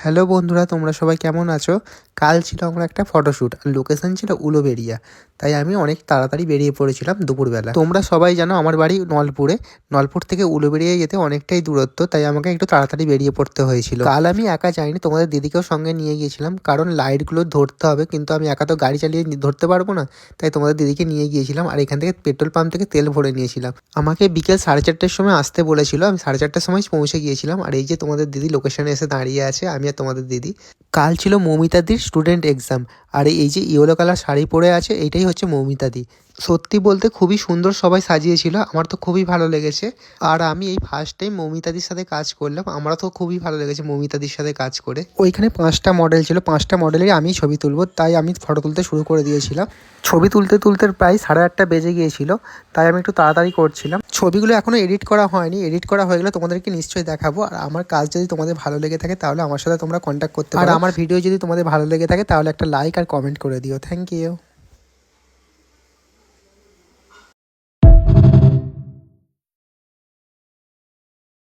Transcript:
Hello বন্ধুরা, তোমরা সবাই কেমন আছো? কাল ছিল আমার একটা ফটোশ্যুট আর লোকেশন ছিল উলুবেড়িয়া। তাই আমি অনেক তাড়াতাড়ি বেরিয়ে পড়েছিলাম দুপুরবেলা। তোমরা সবাই জানো আমার বাড়ি নলপুরে। নলপুর থেকে উলুবেড়িয়া যেতে অনেকটাই দূরত্ব, তাই আমাকে একটু তাড়াতাড়ি বেরিয়ে পড়তে হয়েছিল। কাল আমি একা যাইনি, তোমাদের দিদিকেও সঙ্গে নিয়ে গিয়েছিলাম, কারণ লাইটগুলো ধরতে হবে, কিন্তু আমি একা তো গাড়ি চালিয়ে ধরতে পারবো না। তাই তোমাদের দিদিকে নিয়ে গিয়েছিলাম আর এখান থেকে পেট্রোল পাম্প থেকে তেল ভরে নিয়েছিলাম। আমাকে বিকেল 4:30টার সময় আসতে বলেছিল, আমি 4:30টার সময় পৌঁছে গিয়েছিলাম। আর এই যে তোমাদের দিদি লোকেশনে এসে দাঁড়িয়ে আছে, আমি আর তোমাদের দিদি। কাল ছিল মৌমিতাদির স্টুডেন্ট এক্সাম, আর এই যে ইয়েলো কালার শাড়ি পরে আছে এইটাই হচ্ছে মৌমিতাদি। সত্যি বলতে খুবই সুন্দর সবাই সাজিয়েছিল, আমার তো খুবই ভালো লেগেছে। আর আমি এই ফার্স্ট টাইম মৌমিতাদির সাথে কাজ করলাম, আমরা তো খুবই ভালো লেগেছে মৌমিতাদির সাথে কাজ করে। ওইখানে 5টা মডেল ছিল, 5টা মডেলেই আমি ছবি তুলবো, তাই আমি ফটো তুলতে শুরু করে দিয়েছিলাম। ছবি তুলতে তুলতে প্রায় 8:30 বেজে গিয়েছিল, তাই আমি একটু তাড়াতাড়ি করছিলাম। ছবিগুলো এখনও এডিট করা হয়নি, এডিট করা হয়ে গেলে তোমাদেরকে নিশ্চয়ই দেখাবো। আর আমার কাজ যদি তোমাদের ভালো লেগে থাকে তাহলে আমার সাথে তোমরা কন্ট্যাক্ট করতে পারো। আর আমার ভিডিও যদি তোমাদের ভালো লেগে থাকে তাহলে একটা লাইক আর কমেন্ট করে দিও। Thank you.